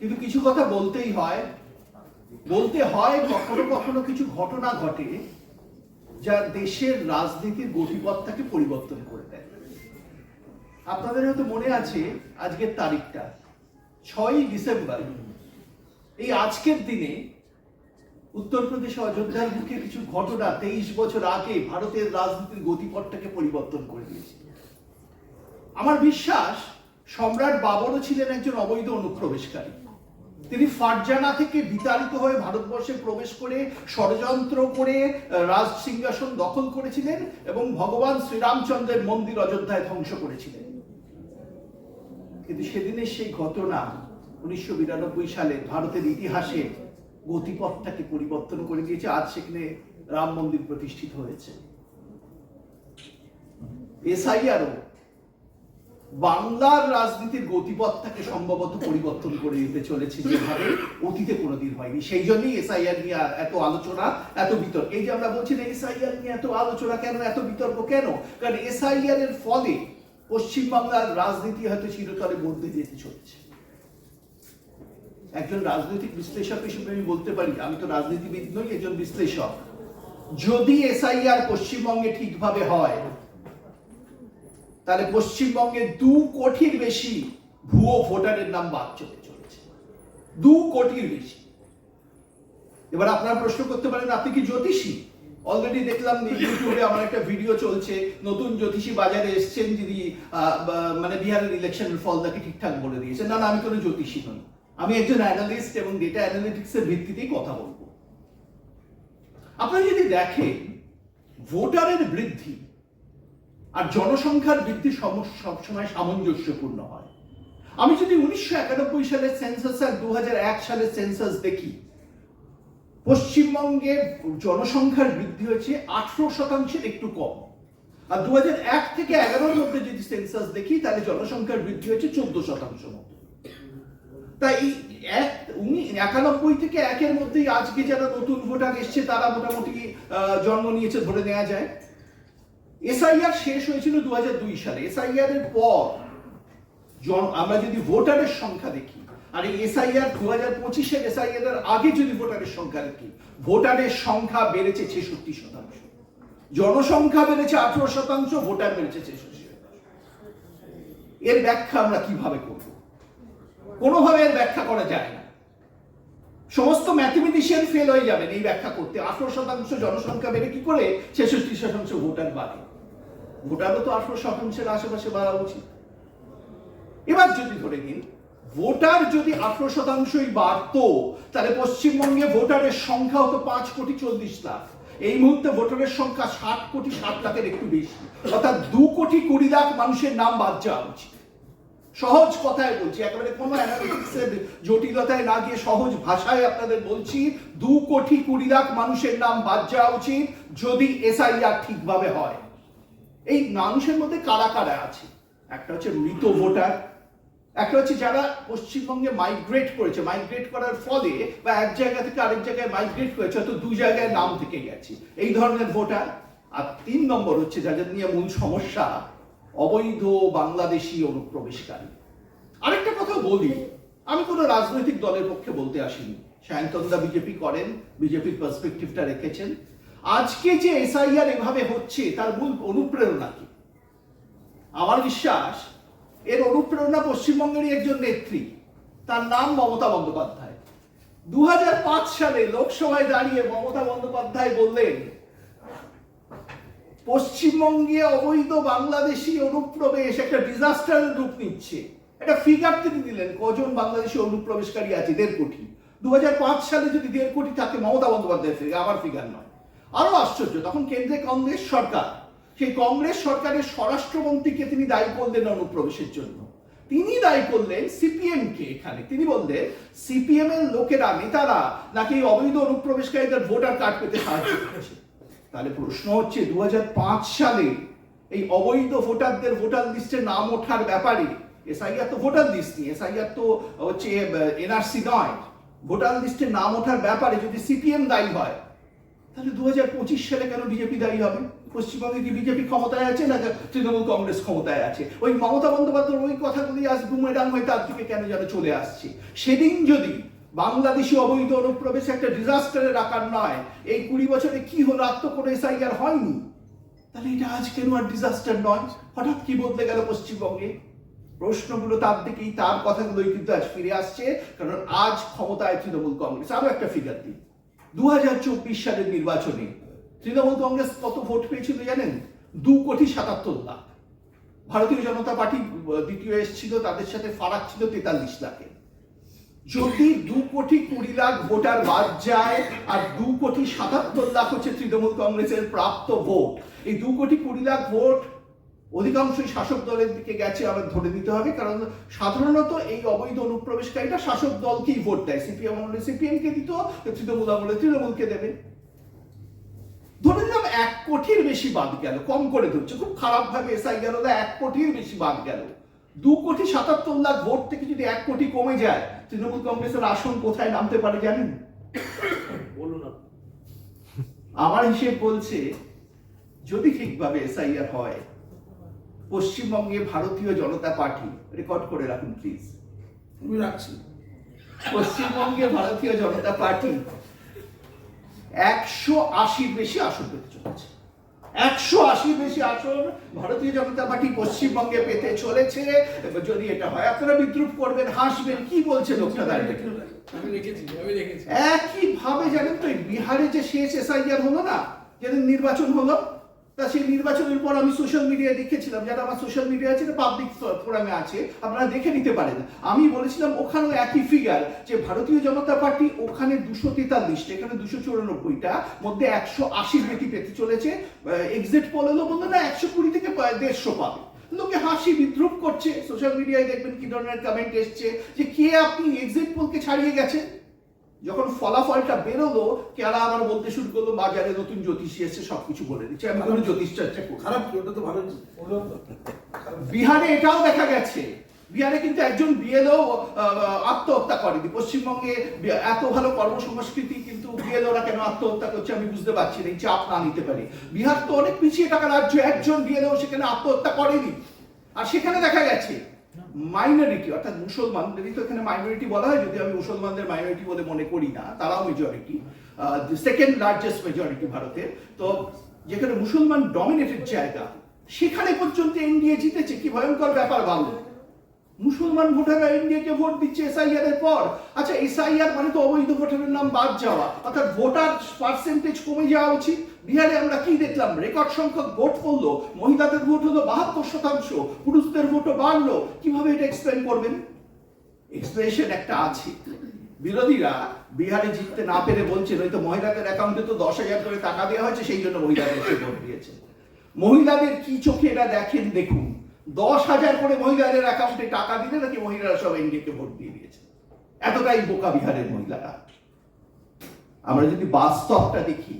কিন্তু কিছু কথা বলতেই হয়, কখনো কখনো কিছু ঘটনা ঘটে যা দেশের রাজনীতির গতিপথটাকে পরিবর্তন করে দেয়। আপনাদের হয়তো মনে আছে আজকের তারিখটা 6ই ডিসেম্বর। এই আজকের দিনে উত্তরপ্রদেশে অযোধ্যার বুকে কিছু ঘটনা 23 বছর আগে ভারতের রাজনীতির গতিপথটাকে পরিবর্তন করে দিয়েছে। আমার বিশ্বাস সম্রাট বাবরও ছিলেন একজন অবৈধ অনুপ্রবেশকারী। তিনি ফারজানা থেকে বিতাড়িত হয়ে ভারতবর্ষে প্রবেশ করে ষড়যন্ত্র করে রাজ সিংহাসন দখল করেছিলেন এবং ভগবান শ্রীরামচন্দ্রের মন্দির অযোধ্যায় ধ্বংস করেছিলেন। কিন্তু সেদিনের সেই ঘটনা 1992 সালে ভারতের ইতিহাসে গতিপথটাকে পরিবর্তন করে দিয়েছে। আজ সেখানে রাম মন্দির প্রতিষ্ঠিত হয়েছে। এসআইআরও বাংলার রাজনীতির গতিপথটাকে সম্ভবত পরিবর্তন করে দিতে চলেছে, যেভাবে অতীতে কোনোদিন হয়নি। সেই জন্যই এসআইআর নিয়ে এত আলোচনা, এত বিতর্ক। এই যে আমরা বলছি না এসআইআর নিয়ে এত আলোচনা কেন, এত বিতর্ক কেন? কারণ এসআইআর এর ফলে পশ্চিমবাংলার রাজনীতি হয়তো চিরতরে বদলে যেতে চলেছে। একজন রাজনৈতিক বিশ্লেষক হিসেবে আমি বলতে পারি, আমি তো রাজনীতিবিদ নই, একজন বিশ্লেষক, যদি এসআইআর পশ্চিমবঙ্গে ঠিকভাবে হয় তাহলে পশ্চিমবঙ্গে 2 কোটির বেশি ভুয়ো ভোটারের নাম বাদ চলে চলেছে। 2 কোটির বেশি। এবার আপনারা প্রশ্ন করতে পারেন, আপনি কি জ্যোতিষী? অলরেডি দেখলাম ইউটিউবে আমার একটা ভিডিও চলছে, নতুন জ্যোতিষী বাজারে এসছেন যিনি মানে বিহারের ইলেকশনের ফল নাকি ঠিকঠাক বলে দিয়েছেন। না, আমি কোনো জ্যোতিষী নই, আমি একজন অ্যানালিস্ট এবং ডেটা অ্যানালিটিক্স এর ভিত্তিতেই কথা বলবো। আপনারা যদি দেখেন ভোটারের বৃদ্ধি আর জনসংখ্যার বৃদ্ধি সবসময় সামঞ্জস্যপূর্ণ হয়। আমি যদি 1991 সালের সেন্সাস আর 2001 সালের সেন্সাস দেখি, পশ্চিমবঙ্গে জনসংখ্যার বৃদ্ধি হয়েছে 18% একটু কম। আর 2001 থেকে 11-র মধ্যে যদি সেন্সাস দেখি তাহলে জনসংখ্যার বৃদ্ধি হয়েছে 14% মতো। তাই 91 থেকে 1-এর মধ্যেই আজকে যারা নতুন ভোটার এসছে তারা মোটামুটি জন্ম নিয়েছে ধরে নেওয়া যায়। এসআইআর শেষ হয়েছিল 2002 সালে। এসআইআর এর পর আমরা যদি ভোটারের সংখ্যা দেখি, আর এই এসআইআর 2025-এর এসআইআর এর আগে যদি ভোটারের সংখ্যা দেখি, ভোটারের সংখ্যা বেড়েছে 66%, জনসংখ্যা বেড়েছে 18%, ভোটার বেড়েছে 66%। এর ব্যাখ্যা আমরা কিভাবে করব? কোনোভাবে এর ব্যাখ্যা করা যায় না। সমস্ত ম্যাথমেটিশিয়ান ফেল হয়ে যাবেন এই ব্যাখ্যা করতে। 18% জনসংখ্যা বেড়ে কি করে 66% ভোটার বাড়ে? ভোটারও তো 18%-এর আশেপাশে বাড়া উচিত। এবার যদি ধরে নিন ভোটার যদি 18%ই বাড়তো, তাহলে পশ্চিমবঙ্গে ভোটারের সংখ্যা হতো 5,40,00,000। এই মুহূর্তে ভোটারের সংখ্যা 60,60,00,000-এর একটু বেশি, অর্থাৎ 2,20,00,000 মানুষের নাম বাদ যাওয়া উচিত। সহজ কথায় বলছি, একেবারে কোনো অ্যানালিটিক্সের জটিলতায় না গিয়ে সহজ ভাষায় আপনাদের বলছি, 2,20,00,000 মানুষের নাম বাদ যাওয়া উচিত যদি এসআইআর ঠিকভাবে হয়। এই মানুষের মধ্যে কারা কারা আছে? একটা হচ্ছে মৃত ভোটার, একটা হচ্ছে যারা পশ্চিমবঙ্গে মাইগ্রেট করেছে, মাইগ্রেট করার ফলে বা এক জায়গা থেকে আরেক জায়গায় মাইগ্রেট করেছে, হয়তো 2 জায়গায় নাম থেকে গেছে, এই ধরনের ভোটার। আর 3 নম্বর হচ্ছে যাদের নিয়ে মূল সমস্যা, অবৈধ বাংলাদেশি অনুপ্রবেশকারী। আরেকটা কথা বলি, আমি কোনো রাজনৈতিক দলের পক্ষে বলতে আসিনি। সায়ন্তনদা বিজেপি করেন, বিজেপির পার্সপেক্টিভটা রেখেছেন। আজকে যে এসআইআর এভাবে হচ্ছে তার মূল অনুপ্রেরণা কি? আমার বিশ্বাস এর অনুপ্রেরণা পশ্চিমবঙ্গেরই একজন নেত্রী, তার নাম মমতা বন্দ্যোপাধ্যায়। 2005 সালে লোকসভায় দাঁড়িয়ে মমতা বন্দ্যোপাধ্যায় বললেন পশ্চিমবঙ্গে অবৈধ বাংলাদেশি অনুপ্রবেশ একটা ডিজাস্টারের রূপ নিচ্ছে। একটা ফিগার তিনি দিলেন, কজন বাংলাদেশি অনুপ্রবেশকারী আছে? 1.5 কোটি। 2005 সালে যদি 1.5 কোটি থাকে, মমতা বন্দ্যোপাধ্যায় ফিগার, আমার ফিগার নয়। আরো আশ্চর্য, তখন কেন্দ্রে কংগ্রেস সরকার, সেই কংগ্রেস সরকারের স্বরাষ্ট্রমন্ত্রীকে তিনি দায়ী করলেন অনুপ্রবেশের জন্য। তিনি দায়ী করলেন সিপিএম কে। এখানে তিনি বললেন সিপিএম এর লোকেরা, নেতারা নাকি অবৈধ অনুপ্রবেশকারীদের ভোটার কার্ড পেতে সাহায্য করেছে। তাহলে প্রশ্ন হচ্ছে 2005 সালে এই অবৈধ ভোটারদের ভোটার লিস্টে নাম ওঠার ব্যাপারে, এসআইআর তো ভোটার লিস্ট নিয়ে, এসআইআর তো হচ্ছে এনআরসি নয়, ভোটার লিস্টে নাম ওঠার ব্যাপারে যদি সিপিএম দায়ী হয়, তাহলে 2025 সালে কেন বিজেপি দায়ী হবে? পশ্চিমবঙ্গে কি বিজেপি ক্ষমতায় আছে না তৃণমূল কংগ্রেস ক্ষমতায় আছে? ওই মমতা বন্দ্যোপাধ্যায়ের ওই কথাগুলি আজ বুমেরাং হয়ে তার দিকে কেন যেন চলে আসছে। সেদিন যদি বাংলাদেশি অবৈধ অনুপ্রবেশ একটা ডিজাস্টারের আকার নয়, এই 20 বছরে কি হলো, আর তো কোনো এসআইআর হয়নি, তাহলে এটা আজ কেন আর ডিজাস্টার নয়? হঠাৎ কি বদলে গেল পশ্চিমবঙ্গে? প্রশ্নগুলো তার দিকেই, তার কথাগুলোই কিন্তু আজ ফিরে আসছে, কারণ আজ ক্ষমতায় তৃণমূল কংগ্রেস। আরো একটা ফিগার দিই, 2024 সালের নির্বাচনে তৃণমূল কংগ্রেস কত ভোট পেয়েছিল জানেন? 2,77,00,000। ভারতীয় জনতা পার্টি দ্বিতীয় এসেছিল, তাদের সাথে ফারাক ছিল 43 লাখের। যদি 2,20,00,000 ভোটার বাদ যায় আর 2,77,00,000 হচ্ছে তৃণমূল কংগ্রেসের প্রাপ্ত ভোট, এই 2,20,00,000 ভোট অধিকাংশই শাসক দলের দিকে গেছে আবার ধরে নিতে হবে, কারণ সাধারণত এই অবৈধ অনুপ্রবেশকারীরা শাসক দলকেই ভোট দেয়। সিপিএম আমলে সিপিএমকে দিত, তৃণমূল আমলে তৃণমূলকে দেবে। ধরে নিলাম 1 কোটির বেশি বাদ গেল, কম করে ধরছে, খুব খারাপ ভাবে এসআইআর হলো 1 কোটির বেশি বাদ গেল। 2,77,00,000 ভোট থেকে যদি 1 কোটি কমে যায়, তৃণমূল কংগ্রেসের আসন কোথায় নামতে পারে জানেন? বলুন। আমার হিসেব বলছে, যদি ঠিকভাবে এসআইআর হয়, পশ্চিমবঙ্গে ভারতীয় জনতা পার্টি, রেকর্ড করে রাখুন প্লিজ, আমি রাখছি, পশ্চিমবঙ্গে ভারতীয় জনতা পার্টি 180 বেশি আসন পেতে চলেছে। 180 বেশি আসন ভারতীয় জনতা পার্টি পশ্চিমবঙ্গে পেতে চলেছে। যদি এটা হয়, আপনারা বিদ্রুপ করবেন, হাসবেন, কি বলছে লোকটা দাঁড়িয়ে। আমি রেখেছি। একই ভাবে জানেন তো, বিহারে যে শেষ এসআইআর হলো না, যেদিন নির্বাচন হলো, তা সেই নির্বাচনের পর আমি সোশ্যাল মিডিয়ায় দেখেছিলাম, যারা আমার সোশ্যাল মিডিয়া আছে, পাবলিক ফোরামে আছে, আপনারা দেখে নিতে পারেন। আমি বলেছিলাম ওখানেও একই ফিগার, যে ভারতীয় জনতা পার্টি ওখানে 243, এখানে 294টা, মধ্যে 180 বেশি পেতে চলেছে। এক্সিট পোল হলো, বললো না 120 থেকে 150 পাবে। লোকে হাসি বিদ্রুপ করছে, সোশ্যাল মিডিয়ায় দেখবেন কি ধরনের কমেন্ট এসছে, যে কে আপনি এক্সিট পোলকে ছাড়িয়ে গেছেন। যখন ফলাফলটা বেরোলো, কেরা আবার বলতে শুরু করলো বাজারে নতুন জ্যোতিষী এসে সবকিছু বলে দিচ্ছে। আমি কোনো জ্যোতিষ চর্চা করি, খারাপ কি, ওটা তো ভালো। বিহারে এটাও দেখা গেছে, বিহারে কিন্তু একজন বিএলও আত্মহত্যা করেনি। পশ্চিমবঙ্গে এত ভালো কর্মসংস্কৃতি, কিন্তু বিএলওরা কেন আত্মহত্যা করছে আমি বুঝতে পারছি না, এই চাপ না নিতে পারি। বিহার তো অনেক পিছিয়ে থাকা রাজ্য, একজন বিএলও সেখানে আত্মহত্যা করেনি। আর সেখানে দেখা গেছে মাইনরিটি, অর্থাৎ মুসলমানদেরই তো এখানে মাইনরিটি বলা হয়, যদি আমি মুসলমানদের মাইনরিটি বলে মনে করি না, তারাও মেজরিটি, সেকেন্ড লার্জেস্ট মেজরিটি ভারতের। তো যেখানে মুসলমান ডমিনেটেড জায়গা, সেখানে পর্যন্ত এনডিএ জিতেছে। কি ভয়ঙ্কর ব্যাপার ভাবলেন, মুসলমান ভোটাররা এনডিএকে ভোট দিচ্ছে এসআইআর এর পর। আচ্ছা, এসআইআর মানে তো অবৈধ ভোটারের নাম বাদ যাওয়া, অর্থাৎ ভোটার পার্সেন্টেজ কমে যাওয়া উচিত। বিহারে আমরা কি দেখলাম, রেকর্ড সংখ্যক ভোট পড়লো, মহিলাদের ভোট হলো 72%, পুরুষদের ভোটও বাড়লো। কিভাবে এটা এক্সপ্লেন করবেন? এক্সপ্লেনেশন একটা আছে। বিরোধীরা বিহারে জিততে না পেরে বলছে, নয়তো মহিলাদের অ্যাকাউন্টে তো 10,000 করে টাকা দেওয়া হয়েছে, সেই জন্য মহিলাদেরকে ভোট দিয়েছে। মহিলাদের কি চোখে এটা দেখেন দেখুন, 10,000 করে মহিলাদের অ্যাকাউন্টে টাকা দিলে নাকি মহিলারা সব এনডিএকে ভোট দিয়ে দিয়েছে। এতটাই বোকা বিহারের মহিলারা। আমরা যদি বাস্তবটা দেখি,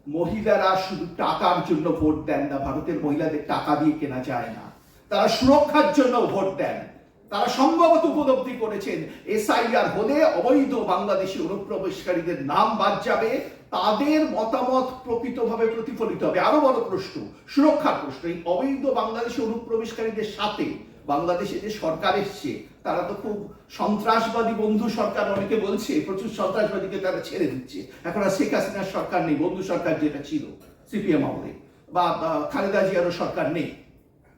মহিলারা শুধু টাকার জন্য ভোট দেন না, ভারতের মহিলাদের টাকা দিয়ে কেনা যায় না, তারা সুরক্ষার জন্য ভোট দেন। তারা সম্ভবত উপলব্ধি করেছেন এসআইআর হলে অবৈধ বাংলাদেশি অনুপ্রবেশকারীদের নাম বাদ যাবে, তাদের মতামত প্রকৃতভাবে প্রতিফলিত হবে। আরো বড় প্রশ্ন, সুরক্ষার প্রশ্ন। এই অবৈধ বাংলাদেশি অনুপ্রবেশকারীদের সাথে বাংলাদেশে যে সরকার এসছে, তারা তো খুব সন্ত্রাসবাদী বন্ধু সরকার, অনেকে বলছে প্রচুর সন্ত্রাসবাদীকে তারা ছেড়ে দিচ্ছে। এখন আর শেখ হাসিনার সরকার নেই, বন্ধু সরকার যেটা ছিল সিপিএম আমলে, বা খালেদা জিয়ারও সরকার নেই।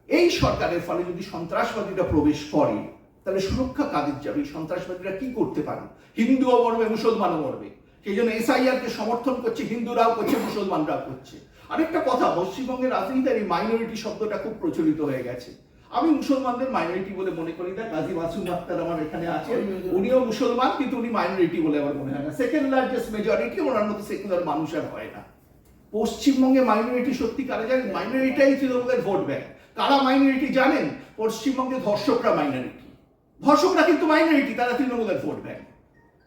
এই সরকারের ফলে যদি সন্ত্রাসবাদীরা প্রবেশ করে, তাহলে সুরক্ষা কাদের যাবে? সন্ত্রাসবাদীরা কি করতে পারে? হিন্দুও মরবে, মুসলমানও মরবে। সেই জন্য এসআইআর কে সমর্থন করছে, হিন্দুরাও করছে, মুসলমানরাও করছে। আরেকটা কথা, পশ্চিমবঙ্গের রাজনীতিতে এই মাইনরিটি শব্দটা খুব প্রচলিত হয়ে গেছে। আমি মুসলমানদের মাইনরিটি বলে মনে করি না। কাজী মাসুম আক্তার আমার এখানে আছে, উনিও মুসলমান, কিন্তু উনি মাইনরিটি বলে আমার মনে হয় না। সেকেন্ড লার্জেস্ট মেজরিটি, ওনার মতো সেকুলার মানুষ আর হয় না। পশ্চিমবঙ্গে মাইনরিটি সত্যি কারা জানেন? মাইনরিটিই তৃণমূলের ভোট ব্যাংক। কারা মাইনরিটি জানেন? পশ্চিমবঙ্গে ধর্ষকরা মাইনরিটি। ধর্ষকরা কিন্তু মাইনরিটি, তারা তৃণমূলের ভোট ব্যাংক।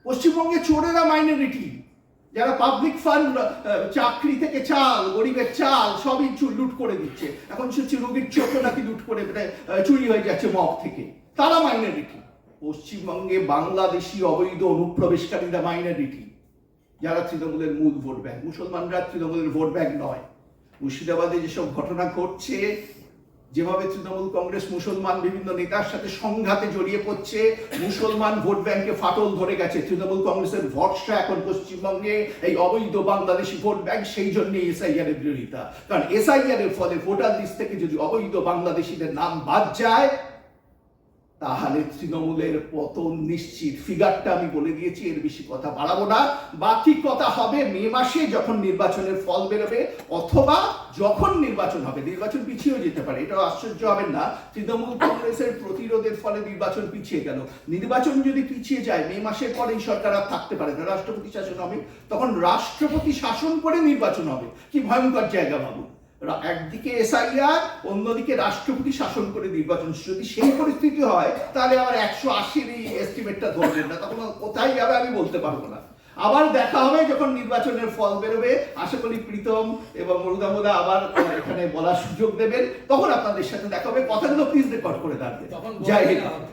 পশ্চিমবঙ্গে চোরেরা মাইনরিটি, যারা পাবলিক ফান্ড, চাকরি থেকে চাল, গরিবের চাল সবই লুট করে দিচ্ছে। এখন শুনছি রোগীর চোখও নাকি লুট করে চুরি হয়ে যাচ্ছে মগ থেকে, তারা মাইনরিটি। পশ্চিমবঙ্গে বাংলাদেশি অবৈধ অনুপ্রবেশকারীরা মাইনরিটি। যারা তৃণমূলের মূল ভোট ব্যাংক। মুসলমানরা তৃণমূলের ভোট ব্যাংক নয়। মুর্শিদাবাদে যেসব ঘটনা ঘটছে, যেভাবে তৃণমূল কংগ্রেস মুসলমান বিভিন্ন নেতার সাথে সংঘাতে জড়িয়ে পড়ছে, মুসলমান ভোট ব্যাংকে ফাটল ধরে গেছে। তৃণমূল কংগ্রেসের ভরসা এখন পশ্চিমবঙ্গে এই অবৈধ বাংলাদেশি ভোট ব্যাংক, সেই জন্য এসআইআর এর বিরোধিতা। কারণ এসআইআর এর ফলে ভোটার লিস্ট থেকে যদি অবৈধ বাংলাদেশিদের নাম বাদ যায়, তাহলে তৃণমূলের পতন নিশ্চিত। ফিগারটা আমি বলে দিয়েছি, এর বেশি কথা বাড়াবো না। বাকি কথা হবে মে মাসে যখন নির্বাচনের ফল বেরোবে, অথবা যখন নির্বাচন হবে। নির্বাচন পিছিয়েও যেতে পারে, এটা আশ্চর্য হবেন না। তৃণমূল কংগ্রেসের প্রতিরোধের ফলে নির্বাচন পিছিয়ে গেল। নির্বাচন যদি পিছিয়ে যায়, মে মাসের পরে এই সরকার আর থাকতে পারে না, রাষ্ট্রপতি শাসন হবে। তখন রাষ্ট্রপতি শাসন করে নির্বাচন হবে। কি ভয়ঙ্কর জায়গা ভাবুন। একদিকে এসআইআর, অন্যদিকে রাষ্ট্রপতি শাসন করে নির্বাচন। যদি সেই পরিস্থিতি হয়, তাহলে আবার 180-র এই এস্টিমেটটা ধরবেন না। তখন কোথায় যাবে আমি বলতে পারবো না। আবার দেখা হবে যখন নির্বাচনের ফল বেরোবে। আশা করি প্রীতম এবং মরুদামোদা আবার এখানে বলার সুযোগ দেবেন, তখন আপনাদের সাথে দেখা হবে। কথাগুলো প্লিজ রেকর্ড করে রাখবেন। তখন জয় বলবেন হিন্দ। না।